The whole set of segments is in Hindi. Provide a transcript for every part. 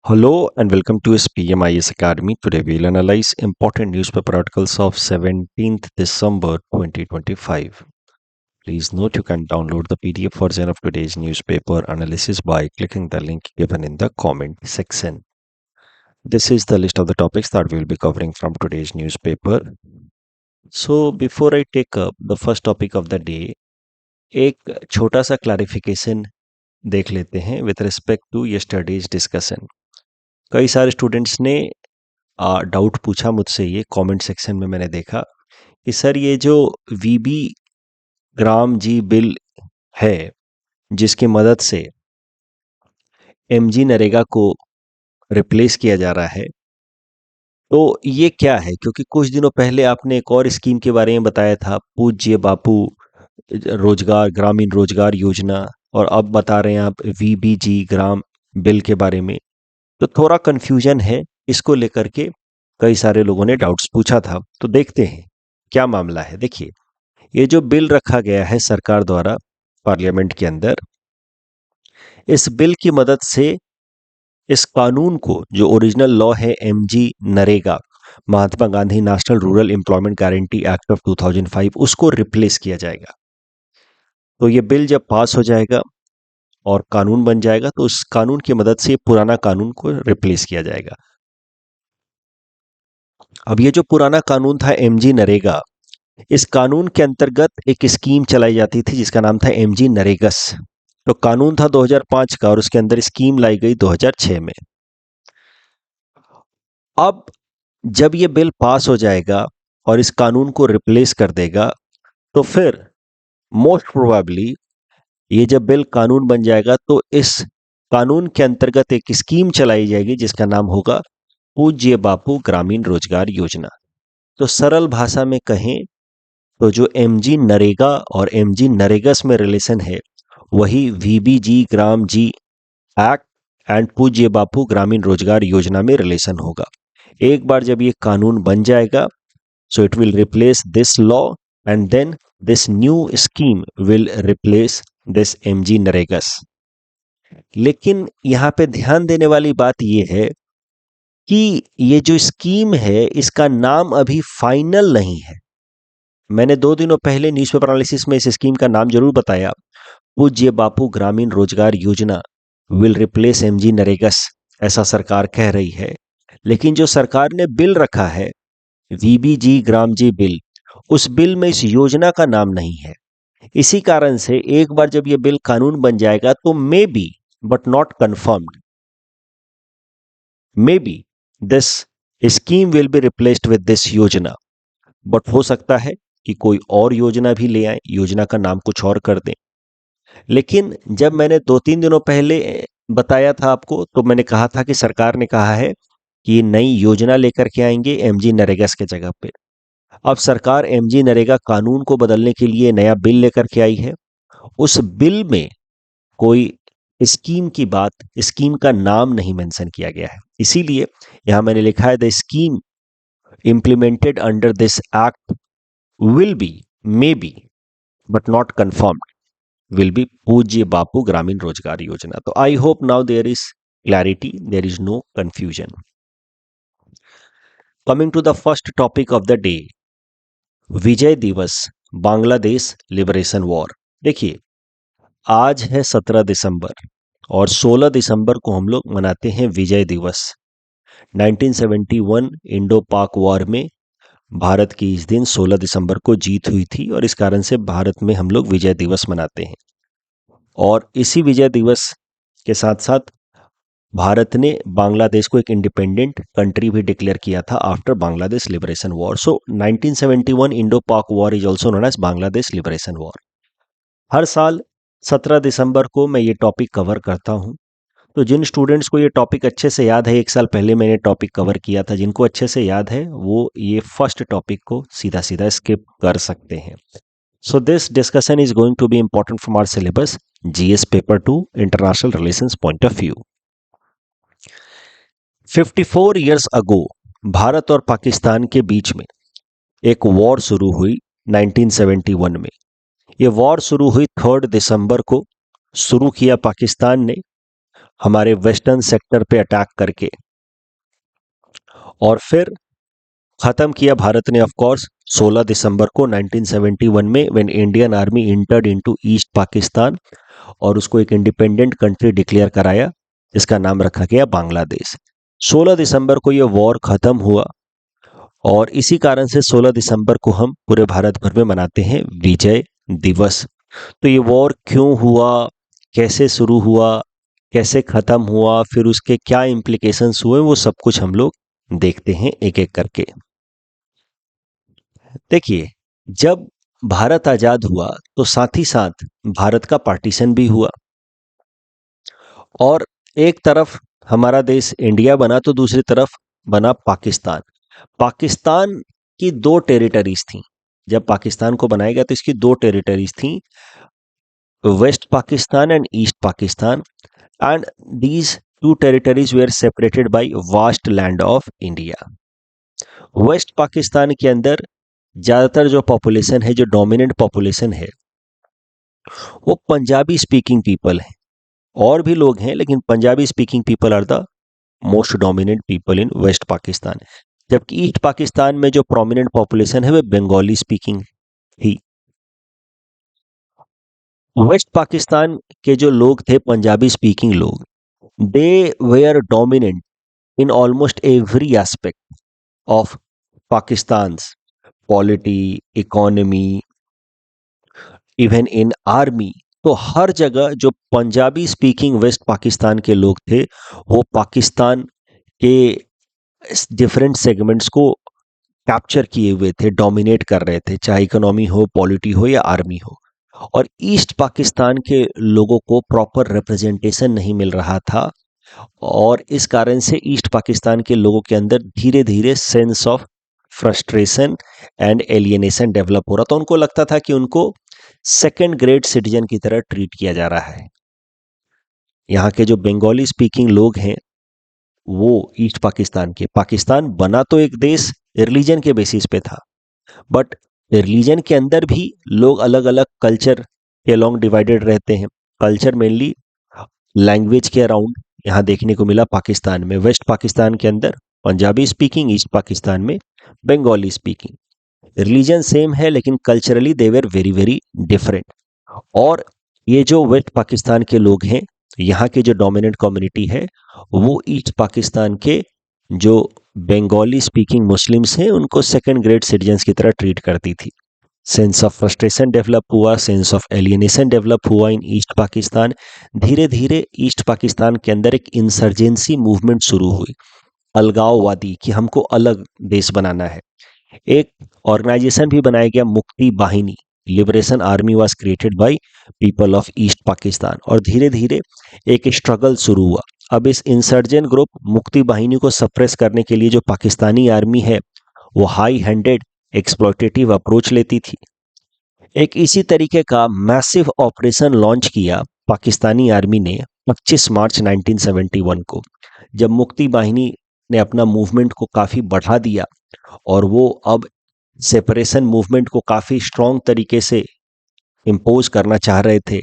Hello and welcome to SPMIS Academy. Today we'll analyze important newspaper articles of 17th December 2025. Please note you can download the PDF version of today's newspaper analysis by clicking the link given in the comment section. This is the list of the topics that we'll be covering from today's newspaper. So before I take up the first topic of the day, एक छोटा सा क्लैरिफिकेशन देख लेते हैं with respect to yesterday's discussion. कई सारे स्टूडेंट्स ने डाउट पूछा मुझसे, ये कमेंट सेक्शन में मैंने देखा कि सर ये जो वीबी ग्राम जी बिल है जिसकी मदद से एमजी नरेगा को रिप्लेस किया जा रहा है, तो ये क्या है? क्योंकि कुछ दिनों पहले आपने एक और स्कीम के बारे में बताया था, पूज्य बापू रोजगार ग्रामीण रोजगार योजना, और अब बता रहे हैं आप वीबीजी ग्राम बिल के बारे में। तो थोड़ा कंफ्यूजन है, इसको लेकर के कई सारे लोगों ने डाउट्स पूछा था। तो देखते हैं क्या मामला है। देखिए, ये जो बिल रखा गया है सरकार द्वारा पार्लियामेंट के अंदर, इस बिल की मदद से इस कानून को, जो ओरिजिनल लॉ है MG NREGA, Mahatma Gandhi national rural employment guarantee act of 2005, उसको रिप्लेस किया जाएगा। तो ये बिल जब पास हो जाएगा और कानून बन जाएगा, तो उस कानून की मदद से पुराना कानून को रिप्लेस किया जाएगा। अब ये जो पुराना कानून था एमजी नरेगा, इस कानून के अंतर्गत एक स्कीम चलाई जाती थी जिसका नाम था एमजी नरेगस। तो कानून था 2005 का और उसके अंदर स्कीम लाई गई 2006 में। अब जब ये बिल पास हो जाएगा और इस कानून को रिप्लेस कर देगा, तो फिर मोस्ट प्रोबेबली ये जब बिल कानून बन जाएगा तो इस कानून के अंतर्गत एक स्कीम चलाई जाएगी जिसका नाम होगा पूज्य बापू ग्रामीण रोजगार योजना। तो सरल भाषा में कहें तो जो एमजी नरेगा और एमजी नरेगस में रिलेशन है, वही वीबीजी ग्राम जी एक्ट एंड पूज्य बापू ग्रामीण रोजगार योजना में रिलेशन होगा। एक बार जब ये कानून बन जाएगा, so it will replace this law and then this new scheme will replace this MG NREGS. लेकिन यहाँ पे ध्यान देने वाली बात ये है कि ये जो स्कीम है इसका नाम अभी फाइनल नहीं है। मैंने 2 दिनों पहले न्यूज़पेपर एनालिसिस में इस स्कीम का नाम जरूर बताया, पूज्य बापू ग्रामीण रोजगार योजना विल रिप्लेस एमजी नरेगस, ऐसा सरकार कह रही है। लेकिन जो सरकार ने बिल रखा है वीबीजी ग्राम जी बिल, उस बिल में इस योजना का नाम नहीं है। इसी कारण से एक बार जब ये बिल कानून बन जाएगा तो may be but not confirmed, may be this scheme will be replaced with this योजना। बट हो सकता है कि कोई और योजना भी ले आए, योजना का नाम कुछ और कर दें। लेकिन जब मैंने 2-3 दिनों पहले बताया था आपको, तो मैंने कहा था कि सरकार ने कहा है कि नई योजना लेकर के आएंगे एमजी नरेगा के जगह पे। अब सरकार एमजी नरेगा कानून को बदलने के लिए नया बिल लेकर के आई है। उस बिल में कोई स्कीम की बात, स्कीम का नाम नहीं मेंशन किया गया है। इसीलिए यहां मैंने लिखा है the scheme implemented under this act will be, maybe but not confirmed, will be पूज्य बापू ग्रामीण रोजगार योजना। तो I hope now there is clarity, there is no confusion. Coming to the first topic of the day, Vijay Diwas Bangladesh liberation war. देखिए, आज है 17 दिसंबर और 16 दिसंबर को हम लोग मनाते हैं विजय दिवस। 1971 इंडो पाक वॉर में भारत की इस दिन 16 दिसंबर को जीत हुई थी और इस कारण से भारत में हम लोग विजय दिवस मनाते हैं। और इसी विजय दिवस के साथ साथ भारत ने बांग्लादेश को एक इंडिपेंडेंट कंट्री भी डिक्लेयर किया था after Bangladesh liberation war. So 1971 Indo Pak war is also known as Bangladesh liberation war. हर साल 17 दिसंबर को मैं ये टॉपिक कवर करता हूँ। तो जिन स्टूडेंट्स को ये टॉपिक अच्छे से याद है, 1 साल पहले मैंने टॉपिक कवर किया था, जिनको अच्छे से याद है वो ये फर्स्ट टॉपिक को सीधा सीधा स्किप कर सकते हैं। So this discussion is going to be important from our syllabus GS paper 2 international relations point of view. 54 years ago Bharat और पाकिस्तान के बीच में एक वॉर शुरू हुई 1971 में। ये वॉर शुरू हुई 3 दिसंबर को। शुरू किया पाकिस्तान ने हमारे वेस्टर्न सेक्टर पे अटैक करके, और फिर खत्म किया भारत ने ऑफ कोर्स 16 दिसंबर को 1971 में, when Indian army entered into East Pakistan, और उसको एक इंडिपेंडेंट कंट्री डिक्लेयर कराया जिसका नाम रखा गया बांग्लादेश। 16 दिसंबर को यह वॉर खत्म हुआ, और इसी कारण से 16 दिसंबर को हम पूरे भारत भर में मनाते हैं विजय दिवस। तो ये वॉर क्यों हुआ, कैसे शुरू हुआ, कैसे खत्म हुआ, फिर उसके क्या इम्प्लीकेशंस हुए, वो सब कुछ हम लोग देखते हैं एक एक करके। देखिए, जब भारत आजाद हुआ तो साथ ही साथ भारत का पार्टीशन भी हुआ, और एक तरफ हमारा देश इंडिया बना तो दूसरी तरफ बना पाकिस्तान। पाकिस्तान की दो टेरिटरीज थी। जब पाकिस्तान को बनाया गया तो इसकी दो टेरिटरीज थी, West Pakistan and East Pakistan, and these two territories were separated by vast land of India. West Pakistan के अंदर ज्यादातर जो पॉपुलेशन है, जो डोमिनेंट पॉपुलेशन है, वो पंजाबी स्पीकिंग पीपल है। और भी लोग हैं लेकिन Punjabi speaking people are the most dominant people in West Pakistan. जबकि ईस्ट पाकिस्तान में जो प्रोमिनेंट पॉपुलेशन है वह बंगाली स्पीकिंग थी। वेस्ट पाकिस्तान के जो लोग थे पंजाबी स्पीकिंग लोग, they were dominant in almost every aspect of Pakistan's polity, economy, even in army. तो हर जगह जो पंजाबी स्पीकिंग वेस्ट पाकिस्तान के लोग थे, वो पाकिस्तान के डिफरेंट सेगमेंट्स को कैप्चर किए हुए थे, डोमिनेट कर रहे थे, चाहे इकोनॉमी हो, पॉलिटी हो या आर्मी हो। और ईस्ट पाकिस्तान के लोगों को प्रॉपर रिप्रेजेंटेशन नहीं मिल रहा था, और इस कारण से ईस्ट पाकिस्तान के लोगों के अंदर धीरे धीरे sense of frustration and alienation develop हो रहा था। उनको लगता था कि उनको सेकेंड ग्रेड सिटीजन की तरह ट्रीट किया जा रहा है। यहाँ के जो बंगाली स्पीकिंग लोग हैं वो ईस्ट पाकिस्तान के, पाकिस्तान बना तो एक देश रिलीजन के बेसिस पे था, बट रिलीजन के अंदर भी लोग अलग अलग कल्चर के अलोंग डिवाइडेड रहते हैं। कल्चर मेनली लैंग्वेज के अराउंड यहाँ देखने को मिला पाकिस्तान में। वेस्ट पाकिस्तान के अंदर पंजाबी स्पीकिंग, ईस्ट पाकिस्तान में बंगाली स्पीकिंग। रिलीजन सेम है लेकिन culturally they were very very different. और ये जो वेस्ट पाकिस्तान के लोग हैं, यहाँ के जो डोमिनेंट कम्युनिटी है, वो ईस्ट पाकिस्तान के जो बंगाली स्पीकिंग मुस्लिम्स हैं उनको सेकंड ग्रेड सिटीजन्स की तरह ट्रीट करती थी। सेंस ऑफ फ्रस्ट्रेशन डेवलप हुआ, सेंस ऑफ एलियनेशन डेवलप हुआ इन ईस्ट पाकिस्तान। धीरे धीरे ईस्ट पाकिस्तान के अंदर एक इंसर्जेंसी मूवमेंट शुरू हुई, अलगाववादी, कि हमको अलग देश बनाना है। एक ऑर्गेनाइजेशन भी बनाया गया, Mukti Bahini, liberation army was created by people of East Pakistan. और धीरे धीरे एक स्ट्रगल शुरू हुआ। अब इस इंसर्जेंट ग्रुप मुक्ति बाहिनी को सप्रेस करने के लिए जो पाकिस्तानी आर्मी है वो हाई हैंडेड एक्सप्लॉयटेटिव अप्रोच लेती थी। एक इसी तरीके का मैसिव ऑपरेशन लॉन्च किया पाकिस्तानी आर्मी ने 25 मार्च 1971 को, जब मुक्ति बाहिनी ने अपना मूवमेंट को काफ़ी बढ़ा दिया और वो अब सेपरेशन मूवमेंट को काफ़ी स्ट्रॉन्ग तरीके से इम्पोज करना चाह रहे थे।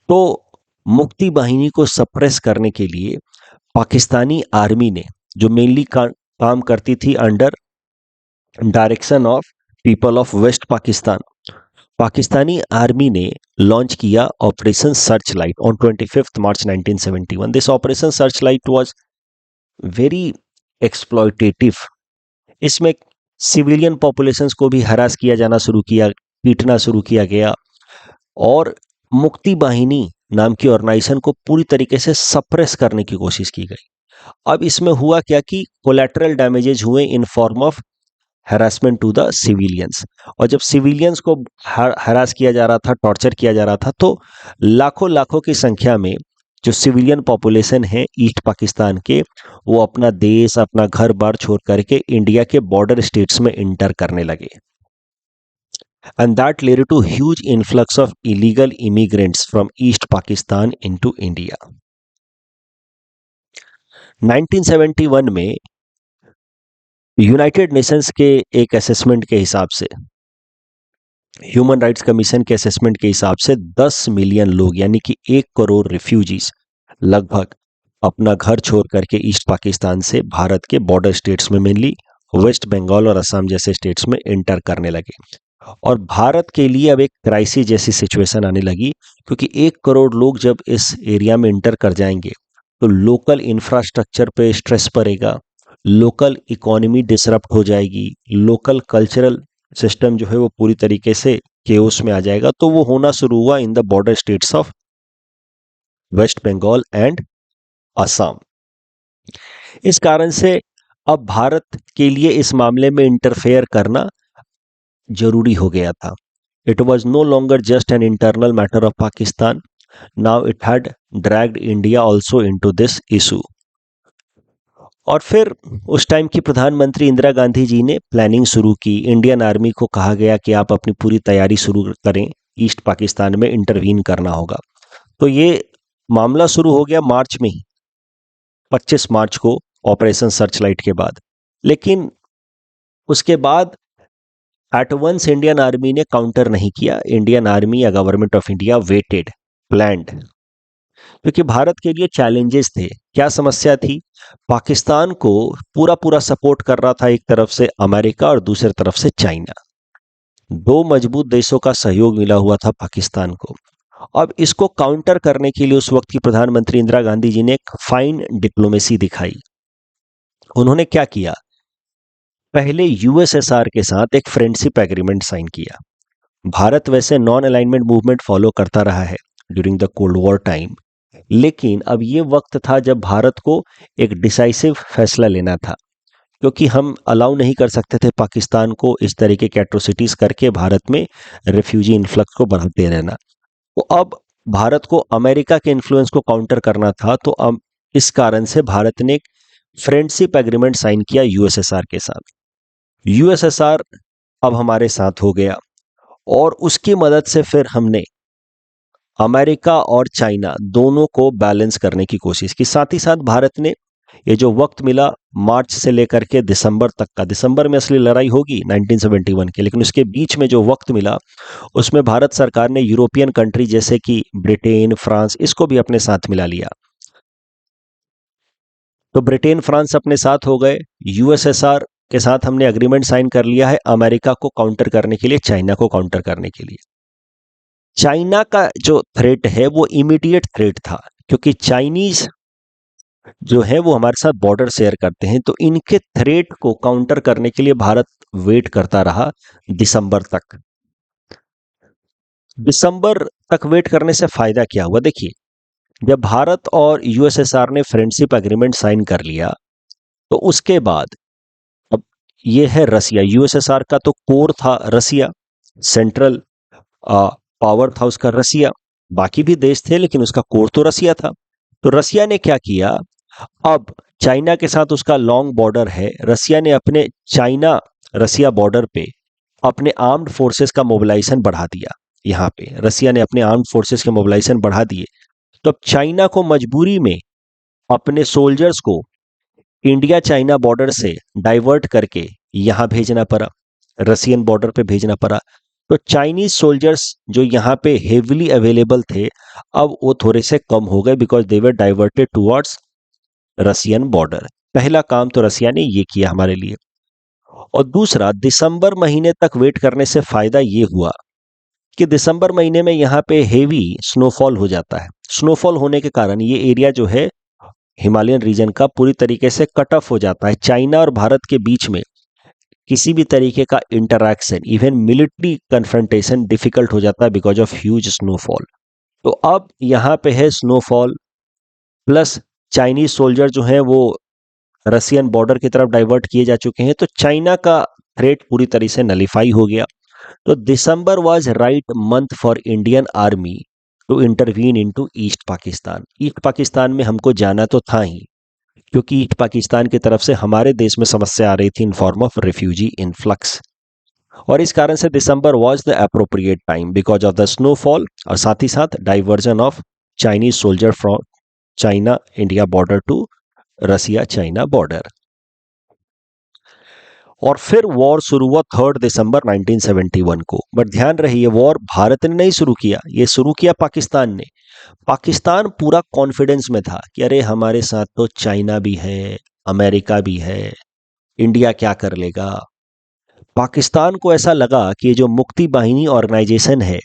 तो मुक्ति बाहिनी को सप्रेस करने के लिए पाकिस्तानी आर्मी ने, जो मेनली काम करती थी under direction of people of West Pakistan, Pakistani army ने लॉन्च किया Operation Searchlight on 25 March 1971। This Operation Searchlight was very exploitative. इसमें सिविलियन पॉपुलेशंस को भी हरास किया जाना शुरू किया, पीटना शुरू किया गया, और मुक्ति बाहिनी नाम की ऑर्गेनाइजेशन को पूरी तरीके से सप्रेस करने की कोशिश की गई। अब इसमें हुआ क्या कि कोलैटरल डैमेजेस हुए in form of harassment to the civilians. और जब सिविलियंस को हरास किया जा रहा था, टॉर्चर किया जा रहा था, तो लाखों लाखों की संख्या में जो सिविलियन पॉपुलेशन है ईस्ट पाकिस्तान के, वो अपना देश, अपना घर बार छोड़ करके इंडिया के बॉर्डर स्टेट्स में इंटर करने लगे। And that led to huge influx of illegal immigrants from East Pakistan into India. 1971 में यूनाइटेड नेशंस के एक असेसमेंट के हिसाब से, ह्यूमन राइट्स कमीशन के असेसमेंट के हिसाब से 10 मिलियन लोग यानी कि 1 करोड़ रिफ्यूजीज लगभग अपना घर छोड़ करके ईस्ट पाकिस्तान से भारत के बॉर्डर स्टेट्स में, मेनली वेस्ट बंगाल और असम जैसे स्टेट्स में एंटर करने लगे। और भारत के लिए अब एक क्राइसिस जैसी सिचुएशन आने लगी, क्योंकि 1 करोड़ लोग जब इस एरिया में एंटर कर जाएंगे तो लोकल इंफ्रास्ट्रक्चर पे स्ट्रेस पड़ेगा, लोकल इकोनॉमी डिसरप्ट हो जाएगी, लोकल कल्चरल सिस्टम जो है वो पूरी तरीके से केओस में आ जाएगा। तो वो होना शुरू हुआ in the border states of West Bengal and Assam. इस कारण से अब भारत के लिए इस मामले में इंटरफेयर करना जरूरी हो गया था। It was no longer just an internal matter of Pakistan, now it had dragged India also into this issue. और फिर उस टाइम की प्रधानमंत्री इंदिरा गांधी जी ने प्लानिंग शुरू की। इंडियन आर्मी को कहा गया कि आप अपनी पूरी तैयारी शुरू करें, ईस्ट पाकिस्तान में इंटरवीन करना होगा। तो ये मामला शुरू हो गया मार्च में ही, 25 मार्च को, ऑपरेशन सर्चलाइट के बाद। लेकिन उसके बाद एट वंस इंडियन आर्मी ने काउंटर नहीं किया। इंडियन आर्मी या government of India waited, planned, क्योंकि भारत के लिए चैलेंजेस थे। क्या समस्या थी? पाकिस्तान को पूरा पूरा सपोर्ट कर रहा था एक तरफ से अमेरिका और दूसरी तरफ से चाइना। दो मजबूत देशों का सहयोग मिला हुआ था पाकिस्तान को। अब इसको काउंटर करने के लिए उस वक्त की प्रधानमंत्री इंदिरा गांधी जी ने एक फाइन डिप्लोमेसी दिखाई। उन्होंने क्या किया? पहले यूएसएसआर के साथ एक फ्रेंडशिप एग्रीमेंट साइन किया। भारत वैसे नॉन अलाइनमेंट मूवमेंट फॉलो करता रहा है during the cold war time, लेकिन अब ये वक्त था जब भारत को एक डिसाइसिव फैसला लेना था, क्योंकि हम अलाउ नहीं कर सकते थे पाकिस्तान को इस तरीके के एट्रोसिटीज करके भारत में रेफ्यूजी इन्फ्लक्स को बढ़ाते रहना। तो अब भारत को अमेरिका के इन्फ्लुएंस को काउंटर करना था। तो अब इस कारण से भारत ने एक फ्रेंडशिप एग्रीमेंट साइन किया यूएसएसआर के साथ। यूएसएसआर अब हमारे साथ हो गया और उसकी मदद से फिर हमने अमेरिका और चाइना दोनों को बैलेंस करने की कोशिश की। साथ ही साथ भारत ने ये जो वक्त मिला मार्च से लेकर के दिसंबर तक का, दिसंबर में असली लड़ाई होगी 1971 के, लेकिन उसके बीच में जो वक्त मिला उसमें भारत सरकार ने यूरोपियन कंट्री जैसे कि ब्रिटेन, फ्रांस, इसको भी अपने साथ मिला लिया। तो ब्रिटेन, फ्रांस अपने साथ हो गए। यूएसएसआर के साथ हमने एग्रीमेंट साइन कर लिया है अमेरिका को काउंटर करने के लिए, चाइना को काउंटर करने के लिए। चाइना का जो थ्रेट है वो इमीडिएट थ्रेट था, क्योंकि चाइनीज जो है वो हमारे साथ बॉर्डर शेयर करते हैं। तो इनके थ्रेट को काउंटर करने के लिए भारत वेट करता रहा दिसंबर तक। दिसंबर तक वेट करने से फायदा क्या हुआ? देखिए, जब भारत और यूएसएसआर ने फ्रेंडशिप एग्रीमेंट साइन कर लिया तो उसके बाद अब ये है रसिया। यूएसएसआर का तो कोर था रसिया, सेंट्रल पावर था उसका रसिया, बाकी भी देश थे लेकिन उसका कोर तो रसिया था। तो रसिया ने क्या किया? अब चाइना के साथ उसका लॉन्ग बॉर्डर है। रसिया ने अपने चाइना रसिया बॉर्डर पे अपने आर्म्ड फोर्सेस का मोबिलाइजेशन बढ़ा दिया। यहाँ पे रसिया ने अपने आर्म्ड फोर्सेस के मोबिलाइजेशन बढ़ा दिए। तो अब चाइना को मजबूरी में अपने सोल्जर्स को इंडिया चाइना बॉर्डर से डाइवर्ट करके यहाँ भेजना पड़ा, रसियन बॉर्डर पे भेजना पड़ा। तो चाइनीज सोल्जर्स जो यहाँ पे हेविली अवेलेबल थे अब वो थोड़े से कम हो गए, because they were diverted towards Russian border. पहला काम तो रसिया ने ये किया हमारे लिए। और दूसरा, दिसंबर महीने तक वेट करने से फायदा ये हुआ कि दिसंबर महीने में यहाँ पे हेवी स्नोफॉल हो जाता है। स्नोफॉल होने के कारण ये एरिया जो है हिमालयन रीजन का पूरी तरीके से कट ऑफ हो जाता है। चाइना और भारत के बीच में किसी भी तरीके का interaction, even military confrontation difficult हो जाता है बिकॉज ऑफ ह्यूज स्नोफॉल। तो अब यहाँ पे है स्नोफॉल प्लस चाइनीज सोल्जर जो है वो रसियन बॉर्डर की तरफ डाइवर्ट किए जा चुके हैं। तो चाइना का थ्रेट पूरी तरह से नलीफाई हो गया। तो दिसंबर was right month for Indian army to intervene into East Pakistan. East Pakistan में हमको जाना तो था ही, क्योंकि ईस्ट पाकिस्तान की तरफ से हमारे देश में समस्या आ रही थी in form of refugee influx. और इस कारण से दिसंबर was the appropriate time because of the snowfall और साथ ही साथ diversion of Chinese soldier from China India border to Russia China border. और फिर वॉर शुरू हुआ 3 दिसंबर 1971 को। बट ध्यान रहे ये वॉर भारत ने नहीं शुरू किया, ये शुरू किया पाकिस्तान ने। पाकिस्तान पूरा कॉन्फिडेंस में था कि अरे हमारे साथ तो चाइना भी है, अमेरिका भी है, इंडिया क्या कर लेगा। पाकिस्तान को ऐसा लगा कि ये जो मुक्ति बाहिनी ऑर्गेनाइजेशन है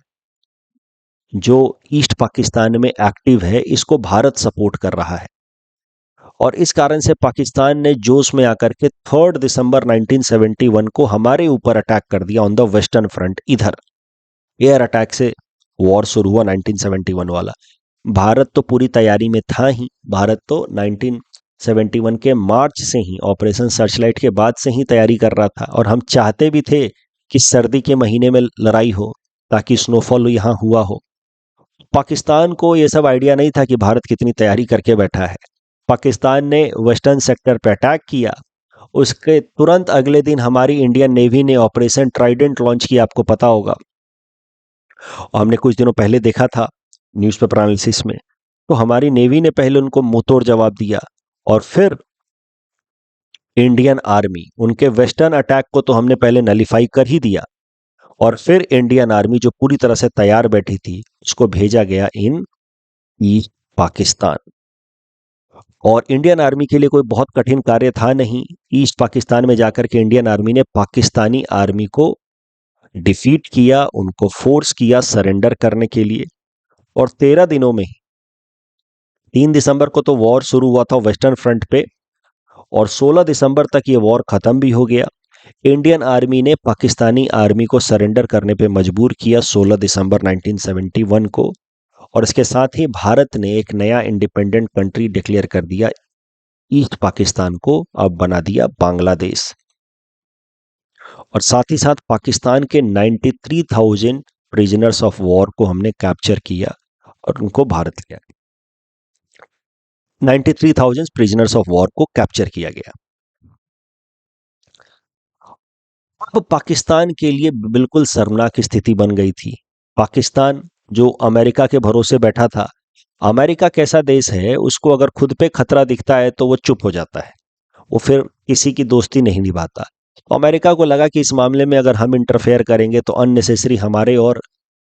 जो ईस्ट पाकिस्तान में एक्टिव है, इसको भारत सपोर्ट कर रहा है। और इस कारण से पाकिस्तान ने जोश में आकर के 3 दिसंबर 1971 को हमारे ऊपर अटैक कर दिया ऑन द वेस्टर्न फ्रंट। इधर एयर अटैक से वॉर शुरू हुआ 1971 वाला। भारत तो पूरी तैयारी में था ही। भारत तो 1971 के मार्च से ही, ऑपरेशन सर्चलाइट के बाद से ही तैयारी कर रहा था। और हम चाहते भी थे कि सर्दी के महीने में लड़ाई हो ताकि स्नोफॉल यहाँ हुआ हो। पाकिस्तान को यह सब आइडिया नहीं था कि भारत कितनी तैयारी करके बैठा है। पाकिस्तान ने वेस्टर्न सेक्टर पर अटैक किया। उसके तुरंत अगले दिन हमारी इंडियन नेवी ने ऑपरेशन ट्राइडेंट लॉन्च किया, आपको पता होगा। और हमने कुछ दिनों पहले देखा था न्यूज़पेपर एनालिसिस में। तो हमारी नेवी ने पहले उनको मुंहतोड़ जवाब दिया और फिर इंडियन आर्मी, उनके वेस्टर्न अटैक को तो हमने पहले नलीफाई कर ही दिया। और फिर इंडियन आर्मी जो पूरी तरह से तैयार बैठी थी, उसको भेजा गया इन ईस्ट पाकिस्तान। और इंडियन आर्मी के लिए कोई बहुत कठिन कार्य था नहीं। ईस्ट पाकिस्तान में जाकर के इंडियन आर्मी ने पाकिस्तानी आर्मी को डिफीट किया, उनको फोर्स किया सरेंडर करने के लिए। और 13 दिनों में, 3 दिसंबर को तो वॉर शुरू हुआ था वेस्टर्न फ्रंट पे, और 16 दिसंबर तक ये वॉर खत्म भी हो गया। इंडियन आर्मी ने पाकिस्तानी आर्मी को सरेंडर करने पे मजबूर किया 16 दिसंबर 1971 को। और इसके साथ ही भारत ने एक नया इंडिपेंडेंट कंट्री डिक्लेयर कर दिया, ईस्ट पाकिस्तान को अब बना दिया बांग्लादेश। और साथ ही साथ पाकिस्तान के 93,000 प्रिजनर्स ऑफ वॉर को हमने कैप्चर किया और उनको भारत लिया। 93,000 प्रिजनर्स ऑफ वॉर को कैप्चर किया गया। अब पाकिस्तान के लिए बिल्कुल शर्मनाक स्थिति बन गई थी। पाकिस्तान जो अमेरिका के भरोसे बैठा था, अमेरिका कैसा देश है, उसको अगर खुद पे खतरा दिखता है तो वो चुप हो जाता है, वो फिर किसी की दोस्ती नहीं निभाता। तो अमेरिका को लगा कि इस मामले में अगर हम इंटरफेयर करेंगे तो अननेसेसरी हमारे और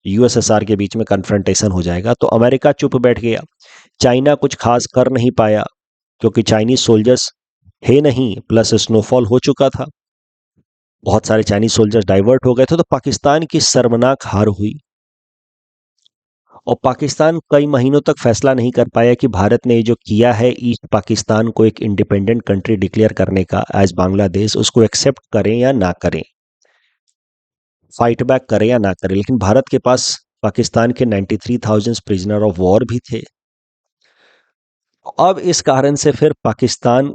यूएसएसआर के बीच में कन्फ्रंटेशन हो जाएगा। तो अमेरिका चुप बैठ गया। चाइना कुछ खास कर नहीं पाया क्योंकि चाइनीज सोल्जर्स है नहीं, प्लस स्नोफॉल हो चुका था, बहुत सारे चाइनीज सोल्जर्स डाइवर्ट हो गए थे। तो पाकिस्तान की शर्मनाक हार हुई और पाकिस्तान कई महीनों तक फैसला नहीं कर पाया कि भारत ने जो किया है ईस्ट पाकिस्तान को एक इंडिपेंडेंट कंट्री डिक्लेयर करने का एज बांग्लादेश, उसको एक्सेप्ट करें या ना करें, फाइट बैक करें या ना करें। लेकिन भारत के पास पाकिस्तान के 93,000 प्रिजनर ऑफ वॉर भी थे। अब इस कारण से फिर पाकिस्तान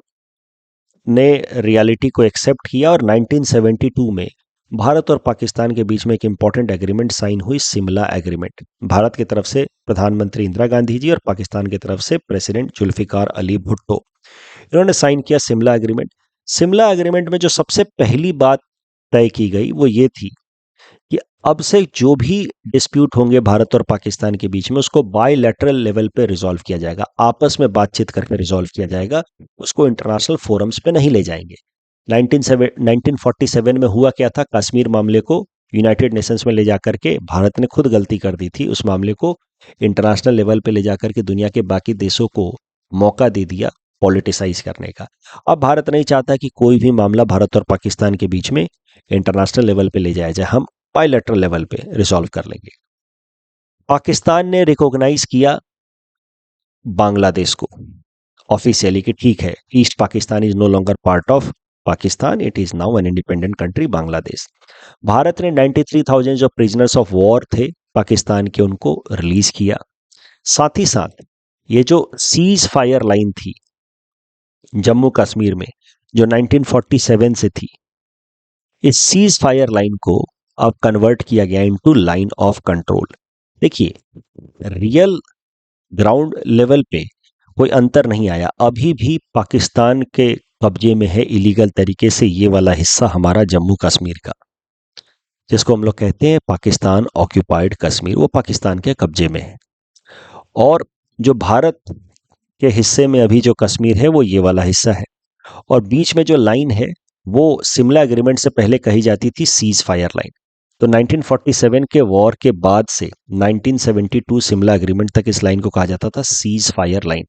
ने रियलिटी को एक्सेप्ट किया और 1972 में भारत और पाकिस्तान के बीच में एक इंपॉर्टेंट एग्रीमेंट साइन हुई, शिमला एग्रीमेंट। भारत की तरफ से प्रधानमंत्री इंदिरा गांधी जी और पाकिस्तान की तरफ से प्रेसिडेंट जुल्फिकार अली भुट्टो, इन्होंने साइन किया शिमला एग्रीमेंट। शिमला एग्रीमेंट में जो सबसे पहली बात तय की गई वो ये थी कि अब से जो भी डिस्प्यूट होंगे भारत और पाकिस्तान के बीच में, उसको बायलैटरल लेवल पे रिजॉल्व किया जाएगा, आपस में बातचीत करके रिजॉल्व किया जाएगा, उसको इंटरनेशनल फोरम्स पे नहीं ले जाएंगे। 1947 में हुआ क्या था, कश्मीर मामले को यूनाइटेड नेशंस में ले जाकर के भारत ने खुद गलती कर दी थी, उस मामले को इंटरनेशनल लेवल पे ले जाकर के दुनिया के बाकी देशों को मौका दे दिया पॉलिटिसाइज करने का। अब भारत नहीं चाहता कि कोई भी मामला भारत और पाकिस्तान के बीच में इंटरनेशनल लेवल पे ले जाया जाए, हम बायलैटरल लेवल पे रिजॉल्व कर लेंगे। पाकिस्तान ने रिकॉग्नाइज किया बांग्लादेश को ऑफिशियली कि ठीक है, East Pakistan is no longer part of Pakistan, it is now an independent country Bangladesh. Bharat ने 93,000 जो प्रिजनर्स ऑफ वॉर थे पाकिस्तान के, उनको रिलीज किया। साथ ही साथ ये जो सीज फायर लाइन थी जम्मू कश्मीर में, जो 1947 से थी, इस सीज फायर लाइन को अब कन्वर्ट किया गया इनटू लाइन ऑफ कंट्रोल। देखिए, रियल ग्राउंड लेवल पे कोई अंतर नहीं आया। अभी भी पाकिस्तान के कब्जे में है इलीगल तरीके से ये वाला हिस्सा हमारा जम्मू कश्मीर का, जिसको हम लोग कहते हैं पाकिस्तान ऑक्यूपाइड कश्मीर, वो पाकिस्तान के कब्जे में है। और जो भारत के हिस्से में अभी जो कश्मीर है वो ये वाला हिस्सा है। और बीच में जो लाइन है वो शिमला एग्रीमेंट से पहले कही जाती थी सीज फायर लाइन। तो 1947 के वॉर के बाद से 1972 शिमला एग्रीमेंट तक इस लाइन को कहा जाता था सीज फायर लाइन,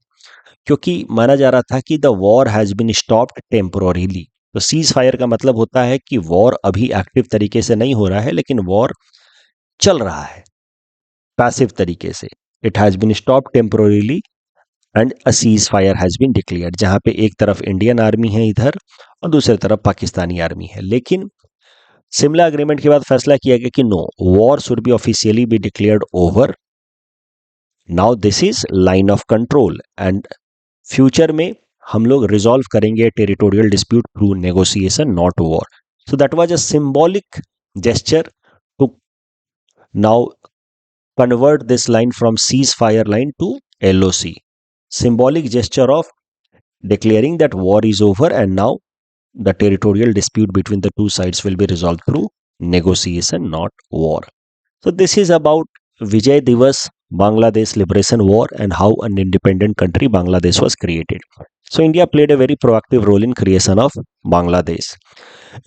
क्योंकि माना जा रहा था कि the war has been stopped temporarily. तो सीज फायर का मतलब होता है कि वॉर अभी एक्टिव तरीके से नहीं हो रहा है, लेकिन वॉर चल रहा है पैसिव तरीके से। It has been stopped temporarily and a ceasefire has been declared, जहां पे एक तरफ इंडियन आर्मी है इधर और दूसरी तरफ पाकिस्तानी आर्मी है। लेकिन शिमला एग्रीमेंट के बाद फैसला किया गया कि no, war should be officially be declared over. Now this is line of control and future में हम लोग रिजॉल्व करेंगे territorial dispute through negotiation, not war. So that was a symbolic gesture to now convert this line from ceasefire line to LOC. Symbolic gesture of declaring that war is over and now the territorial dispute between the two sides will be resolved through negotiation, not war. So this is about Vijay Divas, Bangladesh Liberation War, and how an independent country Bangladesh was created. So India played a very proactive role in creation of Bangladesh.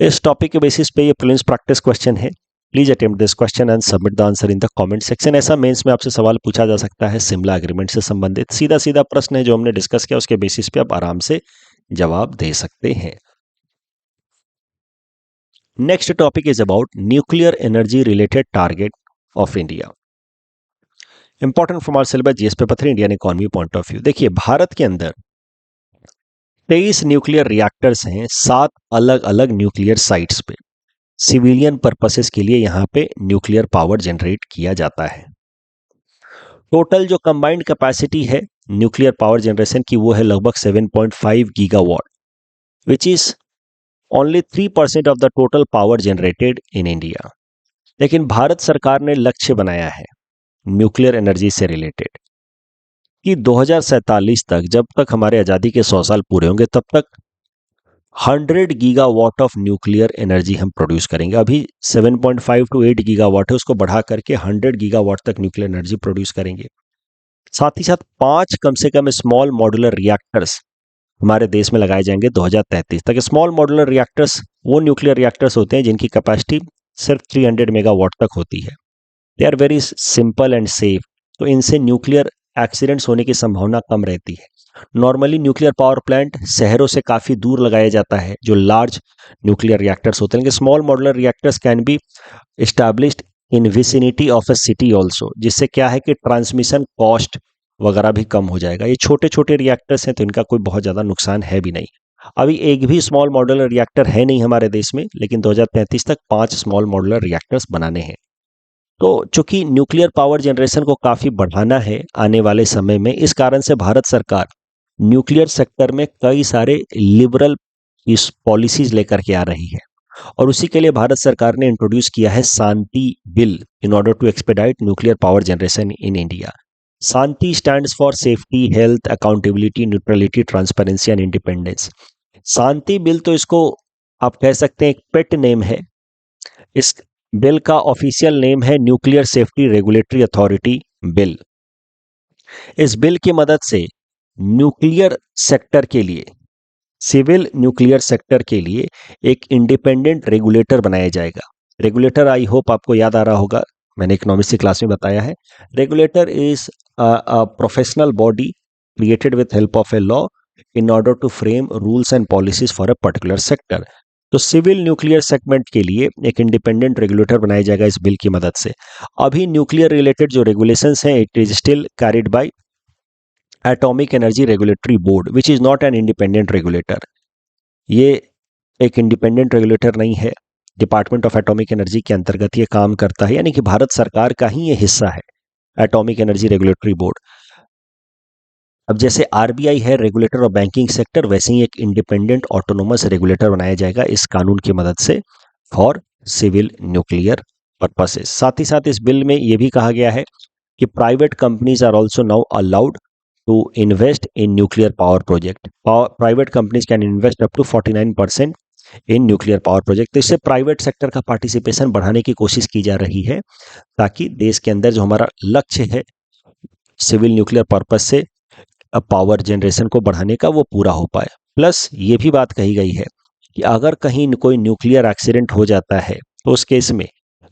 इस टॉपिक के बेसिस पे ये प्रीलिम्स प्रैक्टिस क्वेश्चन है। Please attempt this question and submit the answer in the comment section. ऐसा मेंस में आपसे सवाल पूछा जा सकता है शिमला एग्रीमेंट से संबंधित। सीधा सीधा प्रश्न है जो हमने डिस्कस किया, उसके बेसिस पे आप आराम से जवाब दे सकते हैं। Next topic is about nuclear energy related target of India. Important from our syllabus GS paper 3 Indian economy point of view. देखिए, भारत के अंदर 23 न्यूक्लियर रिएक्टर्स हैं 7 अलग अलग न्यूक्लियर साइट्स पे। सिविलियन पर्पसेस के लिए यहाँ पे न्यूक्लियर पावर जनरेट किया जाता है। टोटल जो कंबाइंड कैपेसिटी है न्यूक्लियर पावर जनरेशन की वो है लगभग 7.5 gigawatt, which is only 3% of the total power generated in India. लेकिन भारत सरकार ने लक्ष्य बनाया है न्यूक्लियर एनर्जी से रिलेटेड कि 2047 तक, जब तक हमारे आज़ादी के 100 साल पूरे होंगे, तब तक 100 गीगावाट ऑफ न्यूक्लियर एनर्जी हम प्रोड्यूस करेंगे। अभी 7.5 टू 8 गीगावाट है, उसको बढ़ा करके 100 गीगावाट तक न्यूक्लियर एनर्जी प्रोड्यूस करेंगे। साथ ही साथ 5 कम से कम स्मॉल मॉड्यूलर रिएक्टर्स हमारे देश में लगाए जाएंगे 2033 तक। स्मॉल मॉड्यूलर रिएक्टर्स वो न्यूक्लियर रिएक्टर्स होते हैं जिनकी कैपेसिटी सिर्फ 300 मेगावाट तक होती है। They are very simple and safe, तो इनसे न्यूक्लियर एक्सीडेंट्स होने की संभावना कम रहती है। नॉर्मली न्यूक्लियर पावर प्लांट शहरों से काफ़ी दूर लगाया जाता है जो लार्ज न्यूक्लियर रिएक्टर्स होते हैं, लेकिन small modular reactors can be established in vicinity of a city also, जिससे क्या है कि ट्रांसमिशन कॉस्ट वगैरह भी कम हो जाएगा। ये छोटे छोटे रिएक्टर्स हैं तो इनका कोई बहुत ज़्यादा नुकसान है भी नहीं। अभी एक भी स्मॉल मॉड्यूलर रिएक्टर है नहीं हमारे देश में, लेकिन 2033 तक 5 स्मॉल मॉड्यूलर रिएक्टर्स बनाने हैं। तो चूंकि न्यूक्लियर पावर जनरेशन को काफ़ी बढ़ाना है आने वाले समय में, इस कारण से भारत सरकार न्यूक्लियर सेक्टर में कई सारे लिबरल इस पॉलिसीज लेकर के आ रही है, और उसी के लिए भारत सरकार ने इंट्रोड्यूस किया है Shanti bill in order to expedite nuclear power generation in India. Shanti stands for safety, health, accountability, neutrality, transparency and independence. Shanti bill तो इसको आप कह सकते हैं एक पेट नेम है। इस बिल का ऑफिशियल नेम है nuclear safety regulatory authority bill. इस बिल की मदद से न्यूक्लियर सेक्टर के लिए, सिविल न्यूक्लियर सेक्टर के लिए एक इंडिपेंडेंट रेगुलेटर बनाया जाएगा। रेगुलेटर आई होप आपको याद आ रहा होगा, मैंने इकोनॉमिक्स की क्लास में बताया है। Regulator is a professional body created with help of a law in order to frame rules and policies for a particular sector. तो सिविल न्यूक्लियर सेगमेंट के लिए एक इंडिपेंडेंट रेगुलेटर बनाया जाएगा इस बिल की मदद से। अभी न्यूक्लियर रिलेटेड जो रेगुलेशंस हैं it is still carried by atomic energy regulatory board which is not an independent regulator. ये एक इंडिपेंडेंट रेगुलेटर नहीं है, डिपार्टमेंट ऑफ एटॉमिक एनर्जी के अंतर्गत ये काम करता है, यानी कि भारत सरकार का ही ये हिस्सा है एटॉमिक एनर्जी रेगुलेटरी बोर्ड। अब जैसे आरबीआई है रेगुलेटर ऑफ बैंकिंग सेक्टर, वैसे ही एक इंडिपेंडेंट ऑटोनोमस रेगुलेटर बनाया जाएगा इस कानून की मदद से फॉर सिविल न्यूक्लियर पर्पसेस। साथ ही साथ इस बिल में यह भी कहा गया है कि private companies are also now allowed to invest in nuclear power project. Private companies can invest up to 49% in nuclear power project. तो इससे प्राइवेट सेक्टर का पार्टिसिपेशन बढ़ाने की कोशिश की जा रही है ताकि देश के अंदर जो हमारा लक्ष्य है सिविल न्यूक्लियर पर्पस से पावर जनरेशन को बढ़ाने का वो पूरा हो पाए। प्लस ये भी बात कही गई है कि अगर कहीं कोई न्यूक्लियर एक्सीडेंट हो जाता है तो उस केस में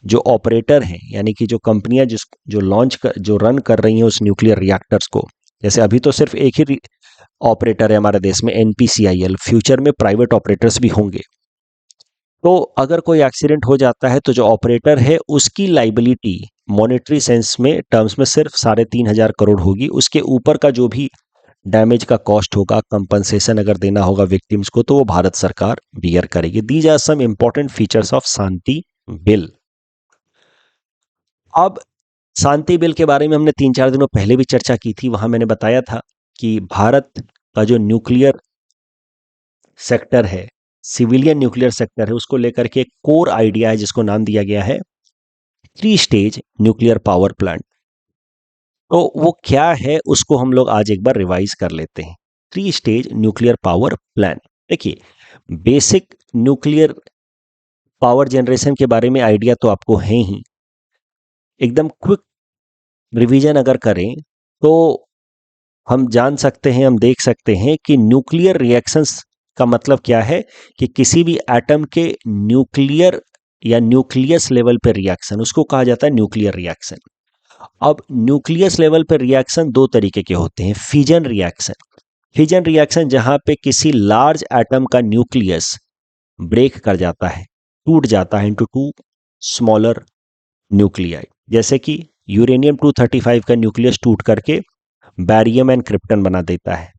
जो ऑपरेटर हैं, यानी कि जो कंपनियां जो रन कर रही हैं उस न्यूक्लियर रिएक्टर्स को, जैसे अभी तो सिर्फ एक ही ऑपरेटर है हमारे देश में, एनपीसीआईएल, फ्यूचर में प्राइवेट ऑपरेटर्स भी होंगे। तो अगर कोई एक्सीडेंट हो जाता है तो जो ऑपरेटर है उसकी लाइबिलिटी मॉनेटरी सेंस में टर्म्स में सिर्फ 3,500 करोड़ होगी। उसके ऊपर का जो भी डैमेज का कॉस्ट होगा, कंपनसेशन अगर देना होगा विक्टिम्स को, तो वो भारत सरकार बियर करेगी। These are some important features of Shanti bill. अब शांति बिल के बारे में हमने 3-4 दिनों पहले भी चर्चा की थी। वहां मैंने बताया था कि भारत का जो न्यूक्लियर सेक्टर है, सिविलियन न्यूक्लियर सेक्टर है, उसको लेकर के एक कोर आइडिया है जिसको नाम दिया गया है 3 स्टेज न्यूक्लियर पावर प्लांट। तो वो क्या है उसको हम लोग आज एक बार रिवाइज कर लेते हैं। 3 स्टेज न्यूक्लियर पावर प्लांट। देखिए, बेसिक न्यूक्लियर पावर जनरेशन के बारे में आइडिया तो आपको है ही। एकदम क्विक रिवीजन अगर करें तो हम जान सकते हैं, हम देख सकते हैं कि न्यूक्लियर रिएक्शंस का मतलब क्या है कि किसी भी एटम के न्यूक्लियर या न्यूक्लियस लेवल पे रिएक्शन, उसको कहा जाता है न्यूक्लियर रिएक्शन। अब न्यूक्लियस लेवल पे रिएक्शन दो तरीके के होते हैं। फिजन रिएक्शन, फिजन रिएक्शन जहां पे किसी लार्ज एटम का न्यूक्लियस ब्रेक कर जाता है, टूट जाता है इनटू 2 स्मॉलर न्यूक्लियाई, जैसे कि यूरेनियम 235 का न्यूक्लियस टूट करके बैरियम एंड क्रिप्टन बना देता है।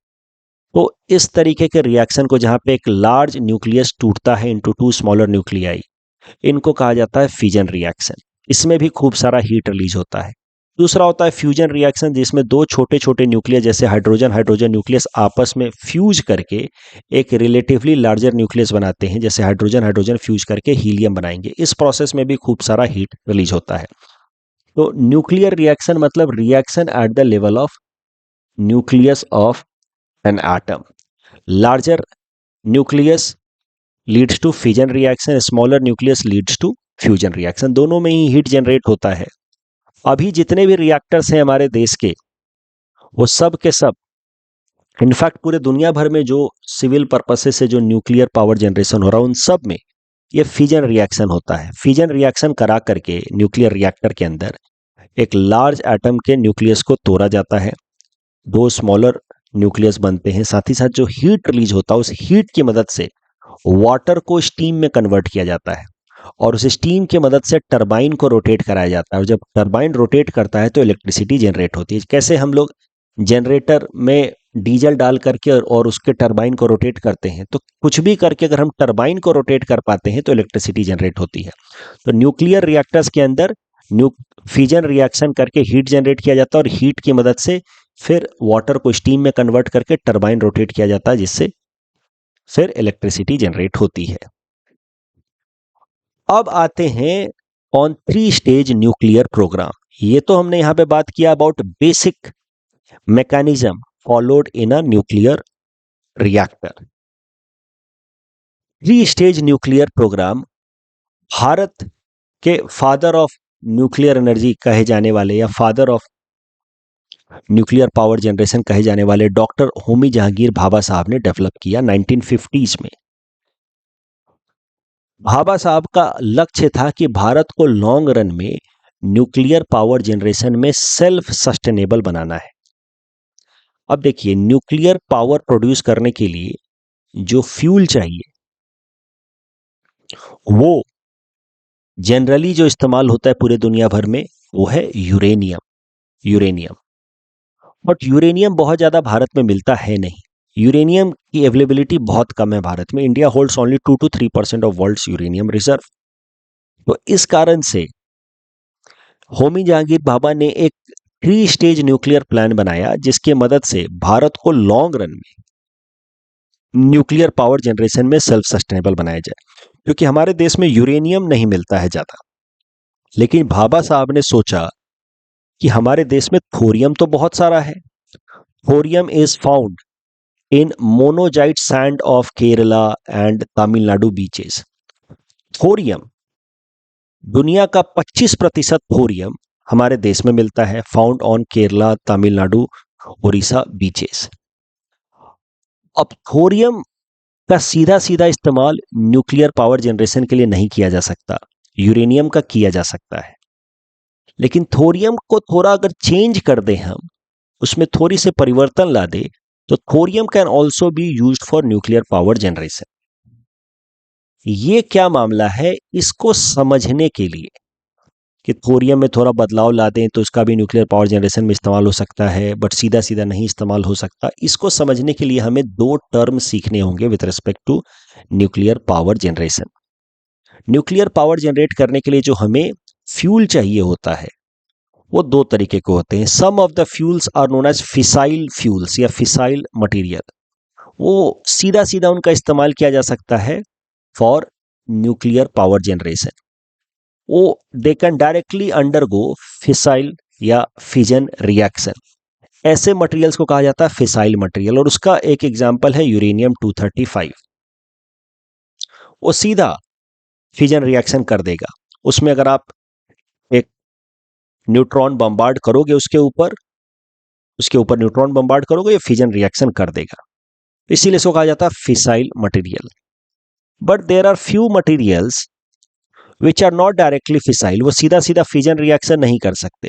तो इस तरीके के रिएक्शन को, जहां पे एक लार्ज न्यूक्लियस टूटता है इनटू 2 स्मॉलर न्यूक्लियाई, इनको कहा जाता है फिजन रिएक्शन। इसमें भी खूब सारा हीट रिलीज होता है। दूसरा होता है फ्यूजन रिएक्शन, जिसमें दो छोटे छोटे न्यूक्लियस जैसे हाइड्रोजन हाइड्रोजन न्यूक्लियस आपस में फ्यूज करके एक रिलेटिवली लार्जर न्यूक्लियस बनाते हैं, जैसे हाइड्रोजन हाइड्रोजन फ्यूज करके हीलियम बनाएंगे। इस प्रोसेस में भी खूब सारा हीट रिलीज होता है। तो न्यूक्लियर रिएक्शन मतलब reaction at the level of nucleus of an atom. Larger nucleus leads to fission reaction, smaller nucleus leads to fusion reaction. दोनों में ही हीट जनरेट होता है। अभी जितने भी रिएक्टर्स हैं हमारे देश के, वो सब के सब, इनफैक्ट पूरे दुनिया भर में जो सिविल पर्पसेस से जो न्यूक्लियर पावर जनरेशन हो रहा है, उन सब में ये फिजन रिएक्शन होता है। फिजन रिएक्शन करा करके न्यूक्लियर रिएक्टर के अंदर एक लार्ज एटम के न्यूक्लियस को तोड़ा जाता है, 2 स्मॉलर न्यूक्लियस बनते हैं। साथ ही साथ जो हीट रिलीज होता है, उस हीट की मदद से वाटर को स्टीम में कन्वर्ट किया जाता है, और उस स्टीम की मदद से टरबाइन को रोटेट कराया जाता है। और जब टरबाइन रोटेट करता है तो इलेक्ट्रिसिटी जनरेट होती है। कैसे हम लोग जनरेटर में डीजल डाल करके और उसके टरबाइन को रोटेट करते हैं, तो कुछ भी करके अगर हम टरबाइन को रोटेट कर पाते हैं तो इलेक्ट्रिसिटी जनरेट होती है। तो न्यूक्लियर रिएक्टर्स के अंदर फिजन रिएक्शन करके हीट जनरेट किया जाता है, और हीट की मदद से फिर वाटर को स्टीम में कन्वर्ट करके टरबाइन रोटेट किया जाता है, जिससे फिर इलेक्ट्रिसिटी जनरेट होती है। अब आते हैं ऑन 3 स्टेज न्यूक्लियर प्रोग्राम। ये तो हमने यहां पे बात किया about basic mechanism followed in a nuclear reactor. 3 stage nuclear programme Bharat के फादर ऑफ न्यूक्लियर एनर्जी कहे जाने वाले, या father of nuclear power generation कहे जाने वाले डॉक्टर होमी जहांगीर भाभा साहब ने डेवलप किया 1950s में। भाभा साहब का लक्ष्य था कि भारत को लॉन्ग रन में न्यूक्लियर पावर जनरेशन में सेल्फ सस्टेनेबल बनाना है। अब देखिए, न्यूक्लियर पावर प्रोड्यूस करने के लिए जो फ्यूल चाहिए, वो जनरली जो इस्तेमाल होता है पूरे दुनिया भर में, वो है यूरेनियम। यूरेनियम बट यूरेनियम बहुत ज़्यादा भारत में मिलता है नहीं। यूरेनियम की अवेलेबिलिटी बहुत कम है भारत में। India holds only 2 to 3% of world's uranium reserve. तो इस कारण से होमी जहांगीर भाभा ने एक 3 स्टेज न्यूक्लियर प्लान बनाया, जिसकी मदद से भारत को लॉन्ग रन में न्यूक्लियर पावर जनरेशन में सेल्फ सस्टेनेबल बनाया जाए। क्योंकि हमारे देश में यूरेनियम नहीं मिलता है ज़्यादा, लेकिन भाभा साहब ने सोचा कि हमारे देश में थोरियम तो बहुत सारा है। Thorium is found in monazite sand of Kerala and Tamil Nadu beaches. Thorium, दुनिया का 25% थोरियम हमारे देश में मिलता है, found on Kerala, Tamil Nadu, Orissa beaches. अब थोरियम का सीधा सीधा इस्तेमाल न्यूक्लियर पावर जनरेशन के लिए नहीं किया जा सकता। यूरेनियम का किया जा सकता है। लेकिन थोरियम को थोड़ा अगर चेंज कर दें हम, उसमें थोड़ी से परिवर्तन ला दे, तो thorium can also be used for nuclear power generation. ये क्या मामला है, इसको समझने के लिए कि थोरियम में थोड़ा बदलाव ला दें तो उसका भी न्यूक्लियर पावर जनरेशन में इस्तेमाल हो सकता है, बट सीधा सीधा नहीं इस्तेमाल हो सकता। इसको समझने के लिए हमें दो टर्म सीखने होंगे with respect to nuclear power generation. Nuclear power generate करने के लिए जो हमें फ्यूल चाहिए होता है वो दो तरीके के होते हैं। Some of the fuels are known as fissile fuels या फिसाइल मटेरियल। वो सीधा सीधा उनका इस्तेमाल किया जा सकता है फॉर न्यूक्लियर पावर जनरेशन। वो they can directly undergo fissile या फिजन रिएक्शन। ऐसे मटेरियल्स को कहा जाता है फिसाइल मटेरियल, और उसका एक एग्जांपल है यूरेनियम 235। वो सीधा फिजन रिएक्शन कर देगा। उसमें अगर आप एक न्यूट्रॉन बम्बार्ड करोगे उसके ऊपर न्यूट्रॉन बम्बार्ड करोगे, ये फिजन रिएक्शन कर देगा। इसीलिए इसको कहा जाता है fissile material. But there are few materials which are not directly fissile. वो सीधा सीधा फिजन रिएक्शन नहीं कर सकते,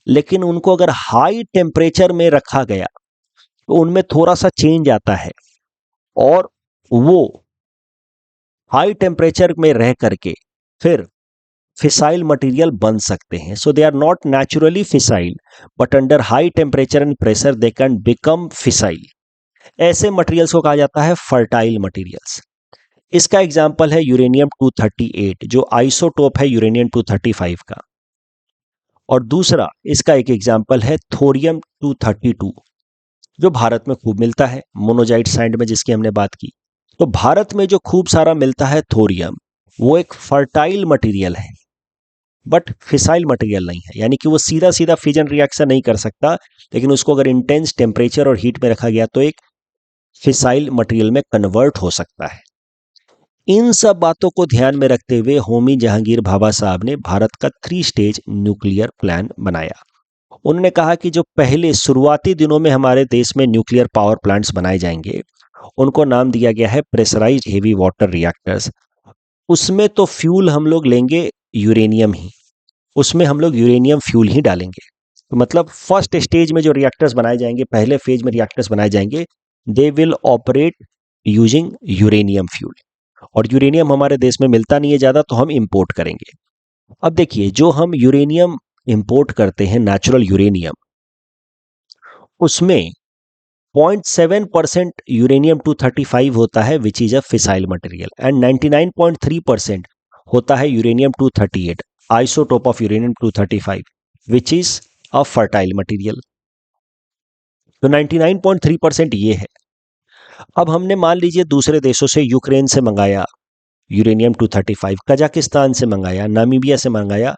लेकिन उनको अगर हाई टेम्परेचर में रखा गया तो उनमें थोड़ा सा चेंज आता है और वो हाई टेम्परेचर में रह करके फिर फिसाइल मटेरियल बन सकते हैं। So they are not naturally fissile, but under high temperature and pressure they can become fissile. ऐसे मटेरियल्स को कहा जाता है फर्टाइल मटेरियल्स। इसका एग्जाम्पल है यूरेनियम 238 जो आइसोटोप है यूरेनियम 235 का, और दूसरा इसका एक एग्जाम्पल है थोरियम 232 जो भारत में खूब मिलता है मोनोजाइट सैंड में, जिसकी हमने बात की। तो भारत में जो खूब सारा मिलता है थोरियम, वो एक फर्टाइल मटेरियल है बट फिसाइल मटेरियल नहीं है, यानी कि वो सीधा सीधा फिजन रिएक्शन नहीं कर सकता, लेकिन उसको अगर इंटेंस टेम्परेचर और हीट में रखा गया तो एक फिसाइल मटेरियल में कन्वर्ट हो सकता है। इन सब बातों को ध्यान में रखते हुए होमी जहांगीर भाभा साहब ने भारत का 3 स्टेज न्यूक्लियर प्लान बनाया। उन्होंने कहा कि जो पहले शुरुआती दिनों में हमारे देश में न्यूक्लियर पावर प्लांट्स बनाए जाएंगे, उनको नाम दिया गया है प्रेशराइज्ड हेवी वाटर रिएक्टर्स। उसमें तो फ्यूल हम लोग लेंगे यूरेनियम ही, उसमें हम लोग यूरेनियम फ्यूल ही डालेंगे। तो मतलब फर्स्ट स्टेज में जो रिएक्टर्स बनाए जाएंगे, पहले फेज में रिएक्टर्स बनाए जाएंगे, they will operate using uranium fuel. और यूरेनियम हमारे देश में मिलता नहीं है ज़्यादा, तो हम इंपोर्ट करेंगे। अब देखिए, जो हम यूरेनियम इंपोर्ट करते हैं नेचुरल यूरेनियम, उसमें 0.7% यूरेनियम 235 होता है which is a fissile material, and 99.3% होता है uranium 238 isotope of uranium 235 which is a fertile material. तो 99.3% ये है। अब हमने मान लीजिए दूसरे देशों से, यूक्रेन से मंगाया यूरेनियम 235, कजाकिस्तान से मंगाया, नामीबिया से मंगाया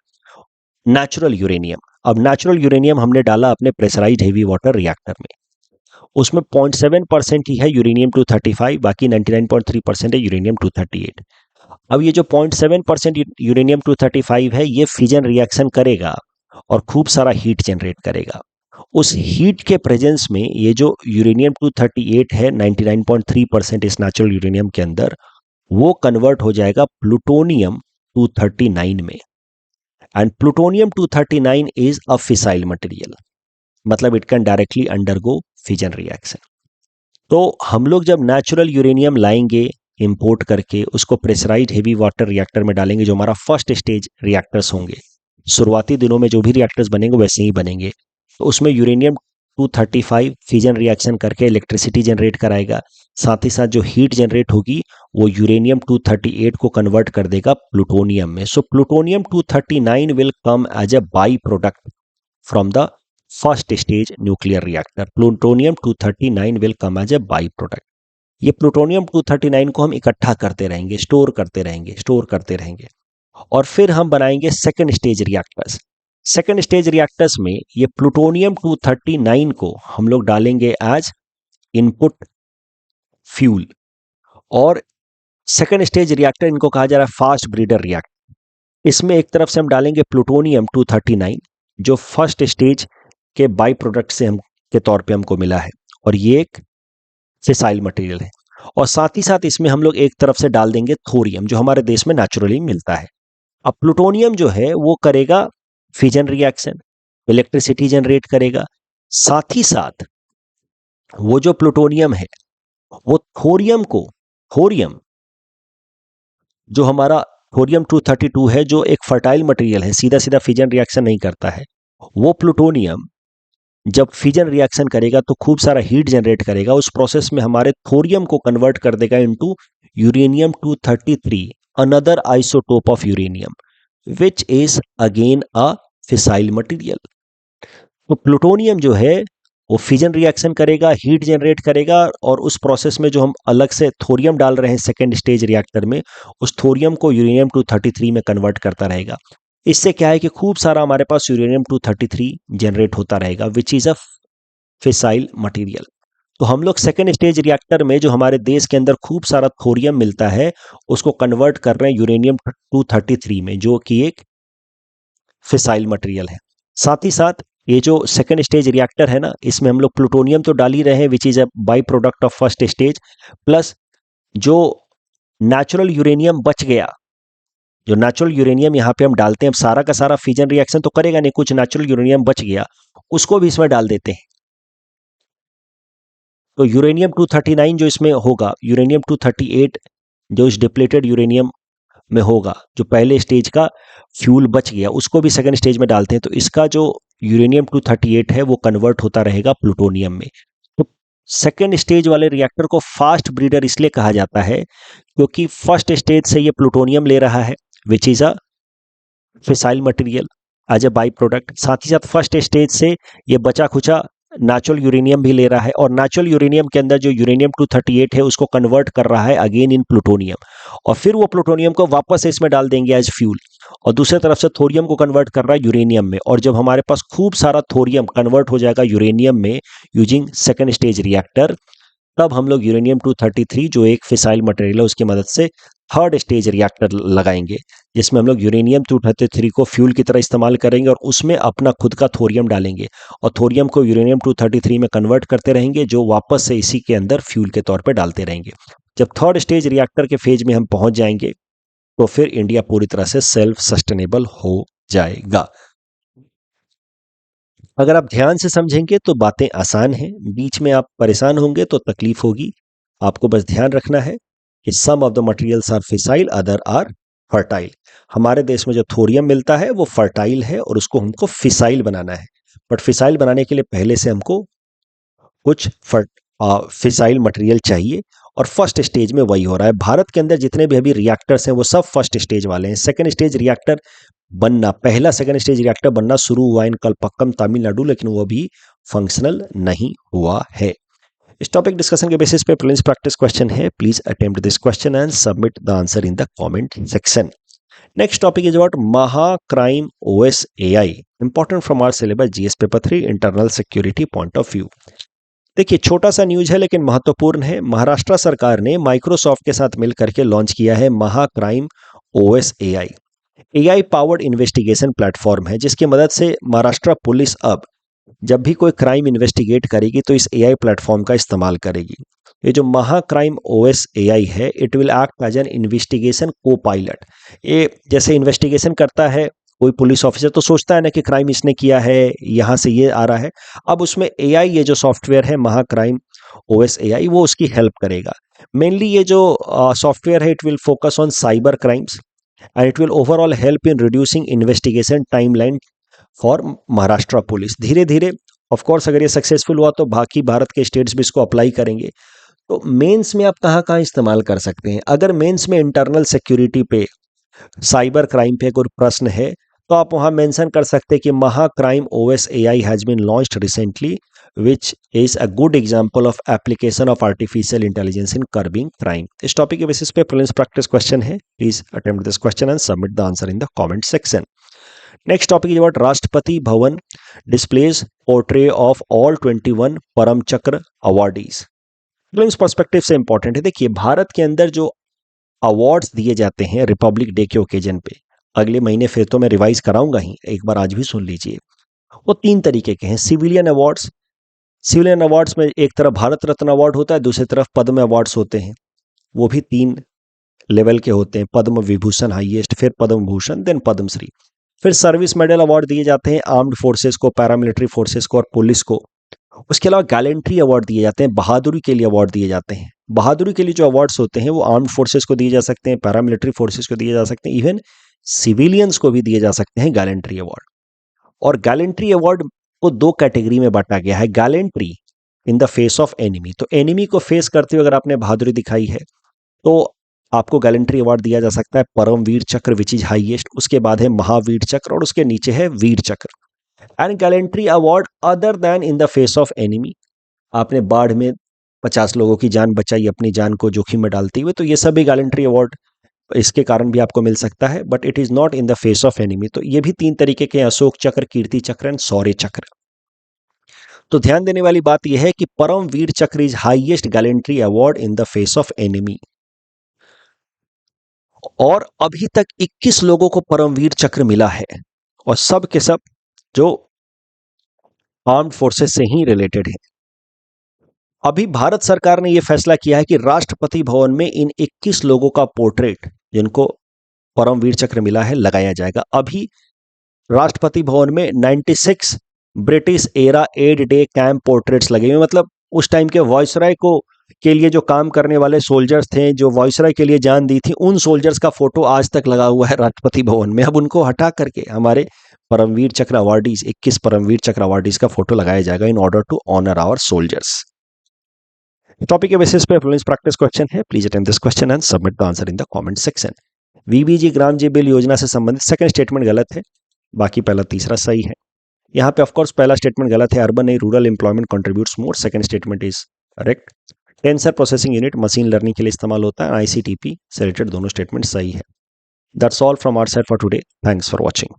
नेचुरल यूरेनियम। अब नेचुरल यूरेनियम हमने डाला अपने प्रेशराइज्ड हेवी वाटर रिएक्टर में, उसमें 0.7% ही है यूरेनियम 235, बाकी 99.3% है यूरेनियम 238। अब ये जो 0.7% यूरेनियम 235 है, ये फिजन रिएक्शन करेगा और खूब सारा हीट जनरेट करेगा। उस हीट के प्रेजेंस में ये जो यूरेनियम 238 है 99.3% इस नेचुरल यूरेनियम के अंदर, वो कन्वर्ट हो जाएगा प्लूटोनियम 239 में। And plutonium 239 is a fissile material, मतलब it can directly undergo fission reaction. तो हम लोग जब नेचुरल यूरेनियम लाएंगे इंपोर्ट करके, उसको प्रेशराइज्ड हेवी वाटर रिएक्टर में डालेंगे, जो हमारा फर्स्ट स्टेज रिएक्टर्स होंगे, शुरुआती दिनों में जो भी रिएक्टर्स बनेंगे वैसे ही बनेंगे। तो उसमें यूरेनियम 235 फिजन रिएक्शन करके इलेक्ट्रिसिटी जनरेट कराएगा, साथ ही साथ जो हीट जनरेट होगी वो यूरेनियम 238 को कन्वर्ट कर देगा प्लूटोनियम में। So plutonium 239 will come as a by product from the first stage nuclear reactor. Plutonium 239 will come as a by product. ये प्लूटोनियम 239 को हम इकट्ठा करते रहेंगे, स्टोर करते रहेंगे, और फिर हम बनाएंगे second stage reactors. Second stage reactors में ये प्लूटोनियम 239 को हम लोग डालेंगे एज इनपुट फ्यूल, और सेकेंड स्टेज रिएक्टर इनको कहा जा रहा है फास्ट ब्रीडर रिएक्टर। इसमें एक तरफ से हम डालेंगे प्लूटोनियम 239 जो फर्स्ट स्टेज के बाई प्रोडक्ट से हम के तौर पे हमको मिला है, और ये एक फिसाइल मटेरियल है। और साथ ही साथ इसमें हम लोग एक तरफ से डाल देंगे थोरियम जो हमारे देश में नेचुरली मिलता है। अब प्लूटोनियम जो है वो करेगा फिजन रिएक्शन, इलेक्ट्रिसिटी जनरेट करेगा। साथ ही साथ वो जो प्लूटोनियम है वो थोरियम जो हमारा थोरियम 232 है, जो एक फर्टाइल मटेरियल है, सीधा सीधा फिजन रिएक्शन नहीं करता है, वो प्लूटोनियम जब फिजन रिएक्शन करेगा तो खूब सारा हीट जनरेट करेगा। उस प्रोसेस में हमारे थोरियम को कन्वर्ट कर देगा into uranium 233, another isotope of uranium, which is again a fissile material. तो प्लूटोनियम जो है वो फिजन रिएक्शन करेगा, हीट जनरेट करेगा, और उस प्रोसेस में जो हम अलग से थोरियम डाल रहे हैं सेकेंड स्टेज रिएक्टर में, उस थोरियम को यूरेनियम 233 में कन्वर्ट करता रहेगा। इससे क्या है कि खूब सारा हमारे पास यूरेनियम 233 जनरेट होता रहेगा, विच इज अ फिसाइल मटेरियल। तो हम लोग सेकेंड स्टेज रिएक्टर में जो हमारे देश के अंदर खूब सारा थोरियम मिलता है उसको कन्वर्ट कर रहे हैं यूरेनियम 233 में, जो कि एक फिसाइल मटेरियल है। साथ ही साथ ये जो सेकेंड स्टेज रिएक्टर है ना, इसमें हम लोग प्लूटोनियम तो डाल ही रहे हैं, विच is a by product of first stage, plus जो नेचुरल यूरेनियम बच गया, जो नेचुरल यूरेनियम यहाँ पे हम डालते हैं, अब सारा का सारा फिजन रिएक्शन तो करेगा नहीं, कुछ नेचुरल यूरेनियम बच गया उसको भी इसमें डाल देते हैं। तो यूरेनियम 239 जो इसमें होगा, यूरेनियम 238 जो इस डिप्लेटेड यूरेनियम में होगा, जो पहले स्टेज का फ्यूल बच गया उसको भी सेकंड स्टेज में डालते हैं, तो इसका जो यूरेनियम 238 है वो कन्वर्ट होता रहेगा प्लूटोनियम में। तो सेकंड स्टेज वाले रिएक्टर को फास्ट ब्रीडर इसलिए कहा जाता है क्योंकि फर्स्ट स्टेज से ये प्लूटोनियम ले रहा है, which is a fissile material as a by product. साथ ही साथ फर्स्ट स्टेज से ये बचा खुचा नेचुरल यूरेनियम भी ले रहा है, और नेचुरल यूरेनियम के अंदर जो यूरेनियम 238 है उसको कन्वर्ट कर रहा है अगेन इन प्लूटोनियम, और फिर वो प्लूटोनियम को वापस इसमें डाल देंगे एज फ्यूल, और दूसरी तरफ से थोरियम को कन्वर्ट कर रहा है यूरेनियम में। और जब हमारे पास खूब सारा थोरियम कन्वर्ट हो जाएगा यूरेनियम में यूजिंग सेकेंड स्टेज रिएक्टर, तब हम लोग यूरेनियम 233 जो एक फिसाइल मटेरियल है उसकी मदद से थर्ड स्टेज रिएक्टर लगाएंगे, जिसमें हम लोग यूरेनियम 233 को फ्यूल की तरह इस्तेमाल करेंगे और उसमें अपना खुद का थोरियम डालेंगे, और थोरियम को यूरेनियम 233 में कन्वर्ट करते रहेंगे, जो वापस से इसी के अंदर फ्यूल के तौर पर डालते रहेंगे। जब थर्ड स्टेज रिएक्टर के फेज में हम पहुंच जाएंगे तो फिर इंडिया पूरी तरह से सेल्फ सस्टेनेबल हो जाएगा। अगर आप ध्यान से समझेंगे तो बातें आसान हैं, बीच में आप परेशान होंगे तो तकलीफ होगी। आपको बस ध्यान रखना है कि some of the materials are fissile, other are fertile. हमारे देश में जो थोरियम मिलता है वो फर्टाइल है और उसको हमको फिसाइल बनाना है, बट फिसाइल बनाने के लिए पहले से हमको कुछ फिसाइल मटेरियल चाहिए, और फर्स्ट स्टेज में वही हो रहा है। भारत के अंदर जितने भी अभी रिएक्टर्स हैं वो सब फर्स्ट स्टेज वाले हैं। सेकेंड स्टेज रिएक्टर बनना, पहला सेकेंड स्टेज रिएक्टर बनना शुरू हुआ इन कलपक्कम तमिलनाडु, लेकिन वो अभी फंक्शनल नहीं हुआ है। इस टॉपिक डिस्कशन के बेसिस पे प्रीलिम्स प्रैक्टिस क्वेश्चन है, please attempt this question and submit the answer in the comment section. Next topic is about Maha crime OS AI, important from our syllabus GS paper 3 internal security point of view. देखिए, छोटा सा न्यूज है लेकिन महत्वपूर्ण है। महाराष्ट्र सरकार ने माइक्रोसॉफ्ट के साथ मिलकर के लॉन्च किया है महा crime OS AI. AI powered investigation platform है जिसकी मदद से महाराष्ट्र पुलिस अब जब भी कोई क्राइम इन्वेस्टिगेट करेगी तो इस एआई प्लेटफॉर्म का इस्तेमाल करेगी। ये जो महा क्राइम ओएस एआई है, it will act as an investigation copilot. ये जैसे इन्वेस्टिगेशन करता है कोई पुलिस ऑफिसर, तो सोचता है ना कि क्राइम इसने किया है, यहाँ से ये आ रहा है। अब उसमें एआई, ये जो सॉफ्टवेयर है महा क्राइम ओएस एआई, वो उसकी हेल्प करेगा। मेनली ये जो सॉफ्टवेयर है, it will focus on cyber crimes and it will overall help in reducing investigation timeline for Maharashtra police. धीरे धीरे ऑफ कोर्स अगर ये सक्सेसफुल हुआ तो बाकी भारत के स्टेट्स भी इसको अप्लाई करेंगे। तो मेंस में आप कहाँ कहाँ इस्तेमाल कर सकते हैं? अगर मेंस में इंटरनल सिक्योरिटी पे, साइबर क्राइम पे कोई प्रश्न है तो आप वहाँ मेंशन कर सकते हैं कि Maha crime OS AI has been launched recently which is a good example of application of artificial intelligence in curbing crime। इस टॉपिक के बेसिस पे प्रीलिम्स प्रैक्टिस क्वेश्चन है, please attempt this question and submit the answer in the comment section. Next topic is about Rashtrapati Bhavan displays portray of all 21 परम चक्र अवार्डीज। प्रीलिम्स पर्सपेक्टिव से इंपॉर्टेंट है। देखिए, भारत के अंदर जो अवार्ड्स दिए जाते हैं रिपब्लिक डे के ओकेजन पे, अगले महीने फिर तो मैं रिवाइज कराऊंगा ही, एक बार आज भी सुन लीजिए। वो तीन तरीके के हैं। सिविलियन अवार्ड्स, सिविलियन अवार्ड्स में एक तरफ भारत रत्न अवार्ड होता है, दूसरी तरफ पद्म अवार्ड्स होते हैं, वो भी तीन लेवल के होते हैं, पद्म विभूषण हाईएस्ट, फिर पद्म भूषण, देन पद्मश्री। फिर सर्विस मेडल अवार्ड दिए जाते हैं आर्म्ड फोर्सेस को, पैरामिलिट्री फोर्सेस को और पुलिस को। उसके अलावा गैलेंट्री अवार्ड दिए जाते हैं, बहादुरी के लिए अवार्ड दिए जाते हैं। बहादुरी के लिए जो अवार्ड्स होते हैं वो आर्म्ड फोर्सेस को दिए जा सकते हैं, पैरामिलिट्री फोर्सेस को दिए जा सकते हैं, इवन सिविलियंस को भी दिए जा सकते हैं गैलेंट्री अवार्ड। और गैलेंट्री अवार्ड को दो कैटेगरी में बांटा गया है। Gallantry in the face of enemy, तो एनिमी को फेस करते हुए अगर आपने बहादुरी दिखाई है तो आपको गैलेंट्री अवार्ड दिया जा सकता है, परमवीर चक्र विच इज हाईएस्ट, उसके बाद है महावीर चक्र और उसके नीचे है वीर चक्र। And gallantry award other then in the face of enemy, आपने बाढ़ में 50 लोगों की जान बचाई अपनी जान को जोखिम में डालते हुए, तो ये सभी गैलेंट्री अवार्ड इसके कारण भी आपको मिल सकता है, but it is not in the face of enemy. तो ये भी 3 तरीके के अशोक चक्र, कीर्ति चक्र एंड शौर्य चक्र। तो ध्यान देने वाली बात यह है कि परमवीर चक्र is highest gallantry award in the face of enemy. और अभी तक 21 लोगों को परमवीर चक्र मिला है और सब के सब जो आर्म्ड फोर्सेस से ही रिलेटेड है। अभी भारत सरकार ने यह फैसला किया है कि राष्ट्रपति भवन में इन 21 लोगों का पोर्ट्रेट जिनको परमवीर चक्र मिला है लगाया जाएगा। अभी राष्ट्रपति भवन में 96 British era aide de camp portraits लगे हुए, मतलब उस टाइम के वॉइसरॉय को के लिए जो काम करने वाले सोल्जर्स थे, जो वॉइसरॉय के लिए जान दी थी, उन सोल्जर्स का फोटो आज तक लगा हुआ है राष्ट्रपति भवन में। अब उनको हटा करके हमारे परमवीर चक्र अवार्डीज, 21 परमवीर चक्र अवार्डीज का फोटो लगाया जाएगा in order to honour our soldiers. Topic के बेसिस पे फ्लुएंस प्रैक्टिस क्वेश्चन है। Please attempt this question and submit the answer in the comment section. VBG ग्राम जी बिल योजना से संबंधित सेकंड स्टेटमेंट गलत है, बाकी पहला तीसरा सही है। यहाँ पे ऑफकोर्स पहला स्टेटमेंट गलत है, अर्बन नहीं rural employment contributes more, second statement is correct. Tensor processing unit machine learning के लिए इस्तेमाल होता है, आईसीटीपी से रिलेटेड दोनों स्टेटमेंट सही है। That's all from our side for today, thanks for watching.